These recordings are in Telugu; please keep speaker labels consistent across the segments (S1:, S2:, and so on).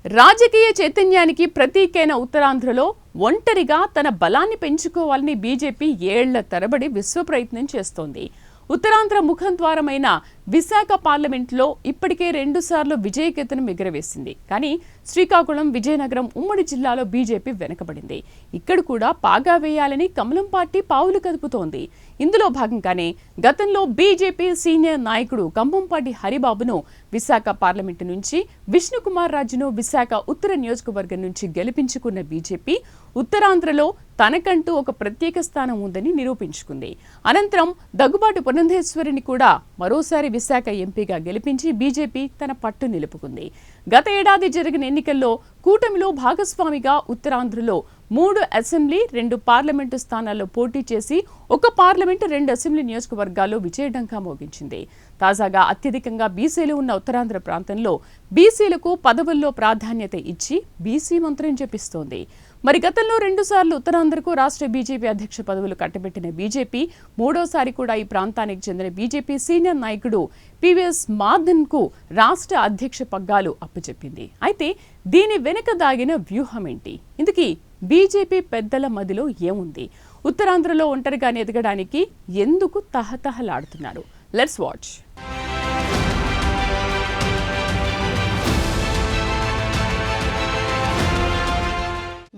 S1: రాజకీయ చైతన్యానికి ప్రతీకైన ఉత్తరాంధ్రలో ఒంటరిగా తన బలాన్ని పెంచుకోవాలని బీజేపీ ఏళ్ల తరబడి విశ్వ ప్రయత్నం చేస్తోంది. ఉత్తరాంధ్ర ముఖద్వారమైన విశాఖ పార్లమెంట్లో ఇప్పటికే 2 సార్లు విజయకేతనం ఎగురవేసింది. కానీ శ్రీకాకుళం, విజయనగరం ఉమ్మడి జిల్లాలో బీజేపీ వెనకబడింది. ఇక్కడ కూడా పాగా వేయాలని కమలం పార్టీ పావులు కదుపుతోంది. ఇందులో భాగంగానే గతంలో బీజేపీ సీనియర్ నాయకుడు కంభంపాటి హరిబాబును విశాఖ పార్లమెంటు నుంచి, విష్ణుకుమార్ రాజును విశాఖ ఉత్తర నియోజకవర్గం నుంచి గెలిపించుకున్న బీజేపీ ఉత్తరాంధ్రలో తనకంటూ ఒక ప్రత్యేక స్థానం ఉందని నిరూపించుకుంది. అనంతరం దగ్గుబాటి పురంధేశ్వరిని కూడా మరోసారి విశాఖ ఎంపీగా గెలిపించి బీజేపీ తన పట్టు నిలుపుకుంది. గత ఏడాది జరిగిన ఎన్నికల్లో కూటమిలో భాగస్వామిగా ఉత్తరాంధ్రలో 3 అసెంబ్లీ, 2 పార్లమెంటు స్థానాల్లో పోటీ చేసి 1 పార్లమెంటు, 2 అసెంబ్లీ నియోజకవర్గాల్లో విజయఢంకా మోగించింది. తాజాగా అత్యధికంగా బీసీలు ఉన్న ఉత్తరాంధ్ర ప్రాంతంలో బీసీలకు పదవుల్లో ప్రాధాన్యత ఇచ్చి బీసీ మంత్రం జపిస్తోంది. మరి గతంలో 2 సార్లు ఉత్తరాంధ్రకు రాష్ట్ర బీజేపీ అధ్యక్ష పదవులు కట్టబెట్టిన బీజేపీ మూడోసారి కూడా ఈ ప్రాంతానికి చెందిన బీజేపీ సీనియర్ నాయకుడు పివిఎస్ మాధన్ కు రాష్ట్ర అధ్యక్ష పగ్గాలు అప్పచెప్పింది. అయితే దీని వెనుక దాగిన వ్యూహం ఏంటి? ఇందుకీ బీజేపీ పెద్దల మదిలో ఏముంది? ఉత్తరాంధ్రలో ఒంటరిగా ఎదగడానికి ఎందుకు తహతహలాడుతున్నారు? Let's watch.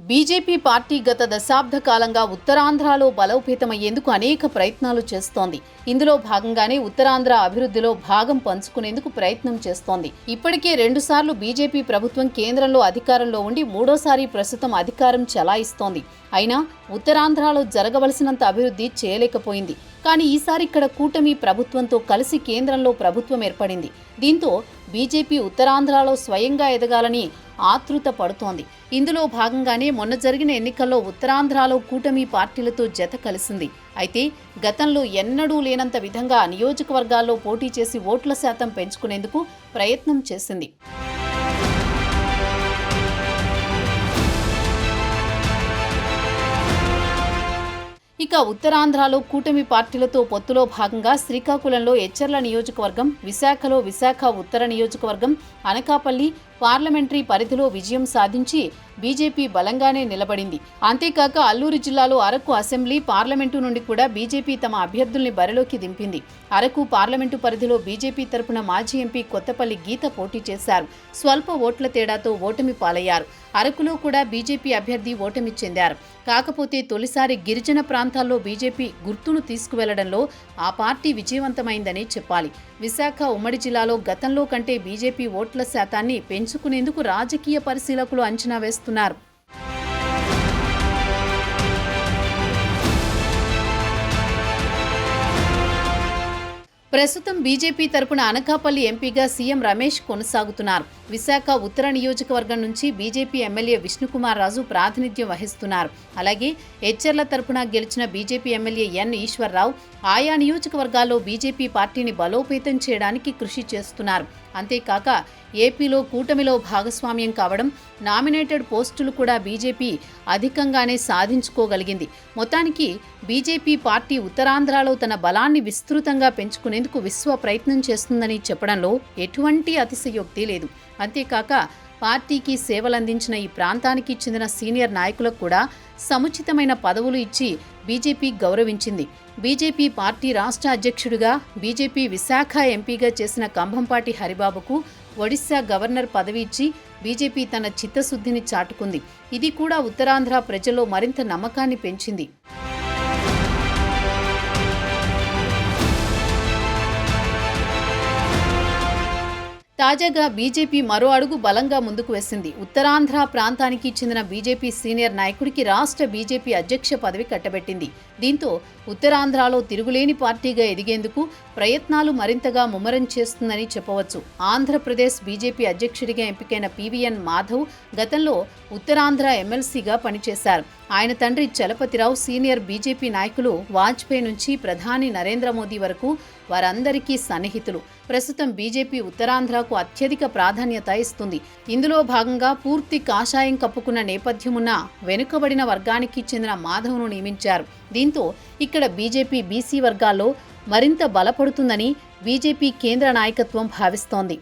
S2: బీజేపీ పార్టీ గత దశాబ్ద కాలంగా ఉత్తరాంధ్రలో బలోపేతమయ్యేందుకు అనేక ప్రయత్నాలు చేస్తోంది. ఇందులో భాగంగానే ఉత్తరాంధ్ర అభివృద్ధిలో భాగం పంచుకునేందుకు ప్రయత్నం చేస్తోంది. ఇప్పటికే 2 సార్లు బీజేపీ ప్రభుత్వం కేంద్రంలో అధికారంలో ఉండి మూడోసారి ప్రస్తుతం అధికారం చెలాయిస్తోంది. అయినా ఉత్తరాంధ్రలో జరగవలసినంత అభివృద్ధి చేయలేకపోయింది. కానీ ఈసారి ఇక్కడ కూటమి ప్రభుత్వంతో కలిసి కేంద్రంలో ప్రభుత్వం ఏర్పడింది. దీంతో బీజేపీ ఉత్తరాంధ్రలో స్వయంగా ఎదగాలని ఆతృత పడుతోంది. ఇందులో భాగంగానే మొన్న జరిగిన ఎన్నికల్లో ఉత్తరాంధ్రలో కూటమి పార్టీలతో జత కలిసింది. అయితే గతంలో ఎన్నడూ లేనంత విధంగా నియోజకవర్గాల్లో పోటీ చేసి ఓట్ల శాతం పెంచుకునేందుకు ప్రయత్నం చేసింది. ఇక ఉత్తరాంధ్రలో కూటమి పార్టీలతో పొత్తులో భాగంగా శ్రీకాకుళంలో ఎచ్చర్ల నియోజకవర్గం, విశాఖలో విశాఖ ఉత్తర నియోజకవర్గం, అనకాపల్లి పార్లమెంటరీ పరిధిలో విజయం సాధించి బీజేపీ బలంగానే నిలబడింది. అంతేకాక అల్లూరు జిల్లాలో అరకు అసెంబ్లీ, పార్లమెంటు నుండి కూడా బీజేపీ తమ అభ్యర్థుల్ని బరిలోకి దింపింది. అరకు పార్లమెంటు పరిధిలో బీజేపీ తరపున మాజీ ఎంపీ కొత్తపల్లి గీత పోటీ చేశారు. స్వల్ప ఓట్ల తేడాతో ఓటమి పాలయ్యారు. అరకులో కూడా బీజేపీ అభ్యర్థి ఓటమి చెందారు. కాకపోతే తొలిసారి గిరిజన ప్రాంతాల్లో బీజేపీ గుర్తును తీసుకువెళ్లడంలో ఆ పార్టీ విజయవంతమైందని చెప్పాలి. విశాఖ ఉమ్మడి జిల్లాలో గతంలో కంటే బీజేపీ ఓట్ల శాతాన్ని పెంచుకునేందుకు రాజకీయ పరిశీలకులు అంచనా వేస్తున్నారు. ప్రస్తుతం బీజేపీ తరపున అనకాపల్లి ఎంపీగా సీఎం రమేష్ కొనసాగుతున్నారు. విశాఖ ఉత్తర నియోజకవర్గం నుంచి బీజేపీ ఎమ్మెల్యే విష్ణుకుమార్ రాజు ప్రాతినిధ్యం వహిస్తున్నారు. అలాగే ఎచ్చర్ల తరపున గెలిచిన బీజేపీ ఎమ్మెల్యే ఎన్ ఈశ్వర్రావు ఆయా నియోజకవర్గాల్లో బీజేపీ పార్టీని బలోపేతం చేయడానికి కృషి చేస్తున్నారు. అంతేకాక ఏపీలో కూటమిలో భాగస్వామ్యం కావడం, నామినేటెడ్ పోస్టులు కూడా బీజేపీ అధికంగానే సాధించుకోగలిగింది. మొత్తానికి బీజేపీ పార్టీ ఉత్తరాంధ్రలో తన బలాన్ని విస్తృతంగా పెంచుకునేందుకు విశ్వ ప్రయత్నం చేస్తుందని చెప్పడంలో ఎటువంటి అతిశయోక్తి లేదు. అంతేకాక పార్టీకి సేవలందించిన ఈ ప్రాంతానికి చెందిన సీనియర్ నాయకులకు కూడా సముచితమైన పదవులు ఇచ్చి బీజేపీ గౌరవించింది. బీజేపీ పార్టీ రాష్ట్ర అధ్యక్షుడిగా బీజేపీ విశాఖ ఎంపీగా చేసిన కంభంపాటి హరిబాబుకు ఒడిశా గవర్నర్ పదవి ఇచ్చి బీజేపీ తన చిత్తశుద్ధిని చాటుకుంది. ఇది కూడా ఉత్తరాంధ్ర ప్రజల్లో మరింత నమ్మకాన్ని పెంచింది. తాజాగా బీజేపీ మరో అడుగు బలంగా ముందుకు వేసింది. ఉత్తరాంధ్ర ప్రాంతానికి చెందిన బీజేపీ సీనియర్ నాయకుడికి రాష్ట్ర బీజేపీ అధ్యక్ష పదవి కట్టబెట్టింది. దీంతో ఉత్తరాంధ్రలో తిరుగులేని పార్టీగా ఎదిగేందుకు ప్రయత్నాలు మరింతగా ముమ్మరం చేస్తుందని చెప్పవచ్చు. ఆంధ్రప్రదేశ్ బీజేపీ అధ్యక్షుడిగా ఎంపికైన పివిఎన్ మాధవ్ గతంలో ఉత్తరాంధ్ర ఎమ్మెల్సీగా పనిచేశారు. ఆయన తండ్రి చలపతిరావు సీనియర్ బీజేపీ నాయకులు. వాజ్పేయి నుంచి ప్రధాని నరేంద్ర మోదీ వరకు వారందరికీ సన్నిహితులు. ప్రస్తుతం బీజేపీ ఉత్తరాంధ్రకు అత్యధిక ప్రాధాన్యత ఇస్తుంది. ఇందులో భాగంగా పూర్తి కాషాయం కప్పుకున్న నేపథ్యమున్న వెనుకబడిన వర్గానికి చెందిన మాధవ్ను నియమించారు. దీంతో ఇక్కడ బీజేపీ బీసీ వర్గాల్లో మరింత బలపడుతుందని బీజేపీ కేంద్ర నాయకత్వం భావిస్తోంది.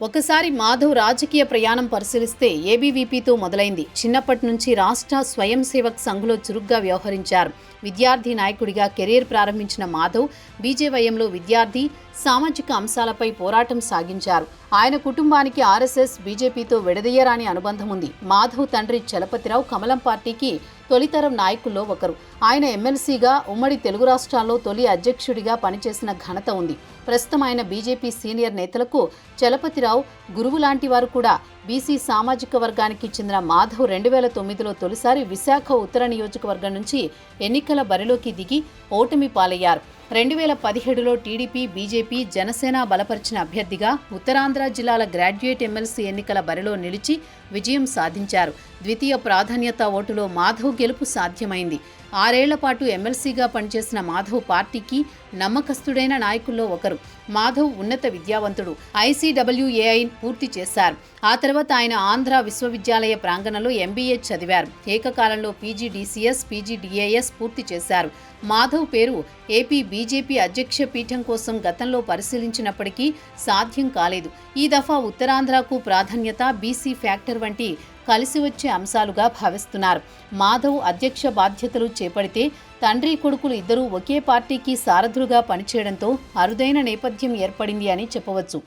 S2: ఒకసారి మాధవ్ రాజకీయ ప్రయాణం పరిశీలిస్తే ఏబీవీపీతో మొదలైంది. చిన్నప్పటి నుంచి రాష్ట్ర స్వయం సేవక్ సంఘ్లో చురుగ్గా వ్యవహరించారు. విద్యార్థి నాయకుడిగా కెరీర్ ప్రారంభించిన మాధవ్ బీజేవైఎంలో విద్యార్థి, సామాజిక అంశాలపై పోరాటం సాగించారు. ఆయన కుటుంబానికి ఆర్ఎస్ఎస్, బీజేపీతో విడదీయరాని అనుబంధం ఉంది. మాధవ్ తండ్రి చలపతిరావు కమలం పార్టీకి తొలితరం నాయకుల్లో ఒకరు. ఆయన ఎమ్మెల్సీగా ఉమ్మడి తెలుగు రాష్ట్రాల్లో తొలి అధ్యక్షుడిగా పనిచేసిన ఘనత ఉంది. ప్రస్తుతం ఆయన బీజేపీ సీనియర్ నేతలకు చలపతిరావు గురువు లాంటి వారు కూడా. బీసీ సామాజిక వర్గానికి చెందిన మాధవ్ 2009లో తొలిసారి విశాఖ ఉత్తర నియోజకవర్గం నుంచి ఎన్నికల బరిలోకి దిగి ఓటమి పాలయ్యారు. 2017లో టీడీపీ, బీజేపీ, జనసేన బలపరిచిన అభ్యర్థిగా ఉత్తరాంధ్ర జిల్లాల గ్రాడ్యుయేట్ ఎమ్మెల్సీ ఎన్నికల బరిలో నిలిచి విజయం సాధించారు. ద్వితీయ ప్రాధాన్యత ఓటులో మాధవ్ గెలుపు సాధ్యమైంది. 6 ఏళ్ల పాటు ఎమ్మెల్సీగా పనిచేసిన మాధవ్ పార్టీకి నమ్మకస్తుడైన నాయకుల్లో ఒకరు. మాధవ్ ఉన్నత విద్యావంతుడు. ICWAI పూర్తి చేశారు. ఆ తర్వాత ఆయన ఆంధ్ర విశ్వవిద్యాలయ ప్రాంగణంలో MBA చదివారు. ఏకకాలంలో PGDCS, PGDAS పూర్తి చేశారు. మాధవ్ పేరు ఏపీ బీజేపీ అధ్యక్ష పీఠం కోసం గతంలో పరిశీలించినప్పటికీ సాధ్యం కాలేదు. ఈ దఫా ఉత్తరాంధ్రకు ప్రాధాన్యత, బీసీ ఫ్యాక్టర్ వంటి కలిసి వచ్చే అంశాలుగా భావిస్తున్నారు. మాధవ్ అధ్యక్ష బాధ్యతలు చేపడితే తండ్రి కొడుకులు ఇద్దరూ ఒకే పార్టీకి సారథులుగా పనిచేయడంతో అరుదైన నేపథ్యం ఏర్పడింది అని చెప్పవచ్చు.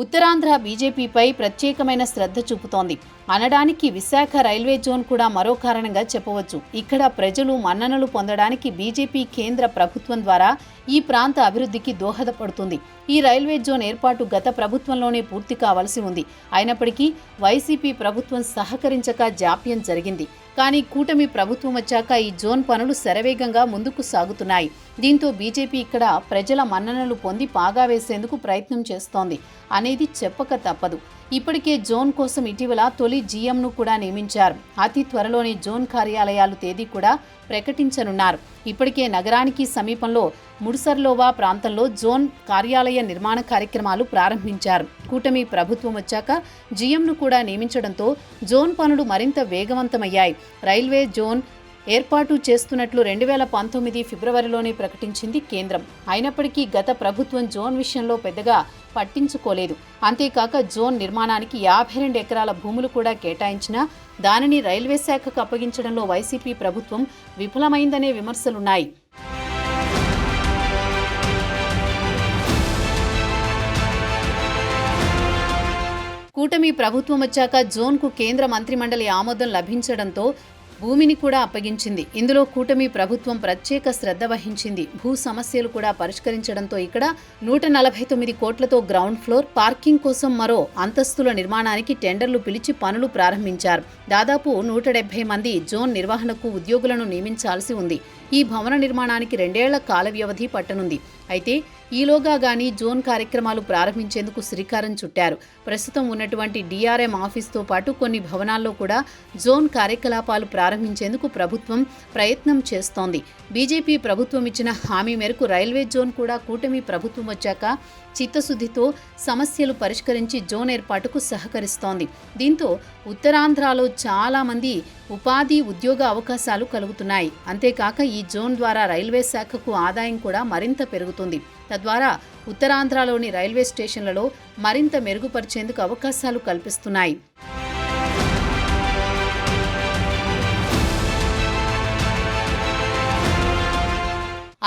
S2: ఉత్తరాంధ్ర బీజేపీపై ప్రత్యేకమైన శ్రద్ధ చూపుతోంది అనడానికి విశాఖ రైల్వే జోన్ కూడా మరో కారణంగా చెప్పవచ్చు. ఇక్కడ ప్రజలు మన్ననలు పొందడానికి బీజేపీ కేంద్ర ప్రభుత్వం ద్వారా ఈ ప్రాంత అభివృద్ధికి దోహదపడుతుంది. ఈ రైల్వే జోన్ ఏర్పాటు గత ప్రభుత్వంలోనే పూర్తి కావాల్సి ఉంది. అయినప్పటికీ వైసీపీ ప్రభుత్వం సహకరించక జాప్యం జరిగింది. కానీ కూటమి ప్రభుత్వం వచ్చాక ఈ జోన్ పనులు శరవేగంగా ముందుకు సాగుతున్నాయి. దీంతో బీజేపీ ఇక్కడ ప్రజల మన్ననలు పొంది పాగా వేసేందుకు ప్రయత్నం చేస్తోంది అనేది చెప్పక తప్పదు. ఇప్పటికే జోన్ కోసం ఇటీవల తొలి జీఎంను కూడా నియమించారు. అతి త్వరలోనే జోన్ కార్యాలయాలు తేదీ కూడా ప్రకటించనున్నారు. ఇప్పటికే నగరానికి సమీపంలో ముడిసర్లోవా ప్రాంతంలో జోన్ కార్యాలయ నిర్మాణ కార్యక్రమాలు ప్రారంభించారు. కూటమి ప్రభుత్వం వచ్చాక జీఎంను కూడా నియమించడంతో జోన్ పనులు మరింత వేగవంతమయ్యాయి. రైల్వే జోన్ ఏర్పాటు చేస్తున్నట్లు 2019 ఫిబ్రవరిలోనే ప్రకటించింది కేంద్రం. అయినప్పటికీ గత ప్రభుత్వం జోన్ విషయంలో పెద్దగా పట్టించుకోలేదు. అంతేకాక జోన్ నిర్మాణానికి 52 ఎకరాల భూములు కూడా కేటాయించినా దానిని రైల్వే శాఖకు అప్పగించడంలో వైసీపీ ప్రభుత్వం విఫలమైందనే విమర్శలున్నాయి. కూటమి ప్రభుత్వం వచ్చాక జోన్కు కేంద్ర మంత్రిమండలి ఆమోదం లభించడంతో భూమిని కూడా అప్పగించింది. ఇందులో కూటమి ప్రభుత్వం ప్రత్యేక శ్రద్ధ వహించింది. భూ సమస్యలు కూడా పరిష్కరించడంతో ఇక్కడ 149 కోట్లతో గ్రౌండ్ ఫ్లోర్, పార్కింగ్ కోసం మరో అంతస్తుల నిర్మాణానికి టెండర్లు పిలిచి పనులు ప్రారంభించారు. దాదాపు 170 మంది జోన్ నిర్వహణకు ఉద్యోగులను నియమించాల్సి ఉంది. ఈ భవన నిర్మాణానికి 2 ఏళ్ల కాల వ్యవధి పట్టనుంది. అయితే ఈలోగా గానీ జోన్ కార్యక్రమాలు ప్రారంభించేందుకు శ్రీకారం చుట్టారు. ప్రస్తుతం ఉన్నటువంటి DRM ఆఫీస్తో పాటు కొన్ని భవనాల్లో కూడా జోన్ కార్యకలాపాలు ప్రారంభించేందుకు ప్రభుత్వం ప్రయత్నం చేస్తోంది. బీజేపీ ప్రభుత్వం ఇచ్చిన హామీ మేరకు రైల్వే జోన్ కూడా కూటమి ప్రభుత్వం వచ్చాక చిత్తశుద్ధితో సమస్యలు పరిష్కరించి జోన్ ఏర్పాటుకు సహకరిస్తోంది. దీంతో ఉత్తరాంధ్రలో చాలా మంది ఉపాధి, ఉద్యోగ అవకాశాలు కలుగుతున్నాయి. అంతేకాక ఈ జోన్ ద్వారా రైల్వే శాఖకు ఆదాయం కూడా మరింత పెరుగుతుంది. తద్వారా ఉత్తరాంధ్రలోని రైల్వే స్టేషన్లలో మరింత మెరుగుపరిచేందుకు అవకాశాలు కల్పిస్తున్నాయి.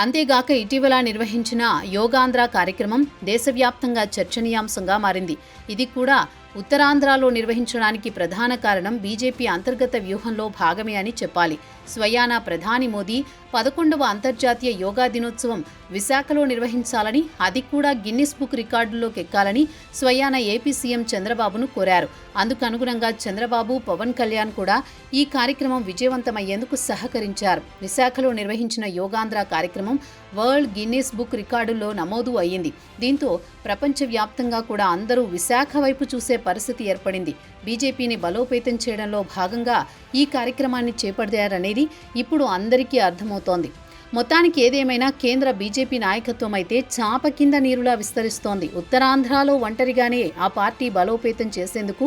S2: అంతేగాక ఇటీవల నిర్వహించిన యోగాంధ్ర కార్యక్రమం దేశవ్యాప్తంగా చర్చనీయాంశంగా మారింది. ఇది కూడా ఉత్తరాంధ్రలో నిర్వహించడానికి ప్రధాన కారణం బీజేపీ అంతర్గత వ్యూహంలో భాగమే అని చెప్పాలి. స్వయానా ప్రధాని మోదీ 11వ అంతర్జాతీయ యోగా దినోత్సవం విశాఖలో నిర్వహించాలని, అది కూడా గిన్నిస్ బుక్ రికార్డుల్లోకి ఎక్కాలని స్వయానా ఏపీ సీఎం చంద్రబాబును కోరారు. అందుకు అనుగుణంగా చంద్రబాబు, పవన్ కళ్యాణ్ కూడా ఈ కార్యక్రమం విజయవంతమయ్యేందుకు సహకరించారు. విశాఖలో నిర్వహించిన యోగాంధ్ర కార్యక్రమం వరల్డ్ గిన్నిస్ బుక్ రికార్డుల్లో నమోదు అయ్యింది. దీంతో ప్రపంచవ్యాప్తంగా కూడా అందరూ విశాఖ వైపు చూసే పరిస్థితి ఏర్పడింది. బీజేపీని బలోపేతం చేయడంలో భాగంగా ఈ కార్యక్రమాన్ని చేపట్టారనేది ఇప్పుడు అందరికీ అర్థమవుతోంది. మొత్తానికి ఏదేమైనా కేంద్ర బీజేపీ నాయకత్వం అయితే చాప కింద నీరులా విస్తరిస్తోంది. ఉత్తరాంధ్రలో ఒంటరిగానే ఆ పార్టీ బలోపేతం చేసేందుకు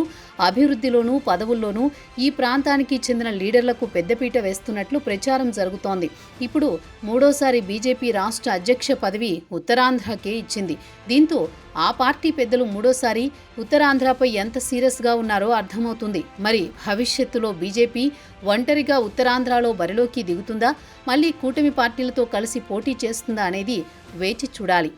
S2: అభివృద్ధిలోనూ పదవుల్లోనూ ఈ ప్రాంతానికి చెందిన లీడర్లకు పెద్దపీట వేస్తున్నట్లు ప్రచారం జరుగుతోంది. ఇప్పుడు మూడోసారి బీజేపీ రాష్ట్ర అధ్యక్ష పదవి ఉత్తరాంధ్రకే ఇచ్చింది. దీంతో ఆ పార్టీ పెద్దలు మూడోసారి ఉత్తరాంధ్రపై ఎంత సీరియస్గా ఉన్నారో అర్థమవుతుంది. మరి భవిష్యత్తులో బీజేపీ ఒంటరిగా ఉత్తరాంధ్రలో బరిలోకి దిగుతుందా, మళ్ళీ కూటమి పార్టీలతో కలిసి పోటీ చేస్తుందా అనేది వేచి చూడాలి.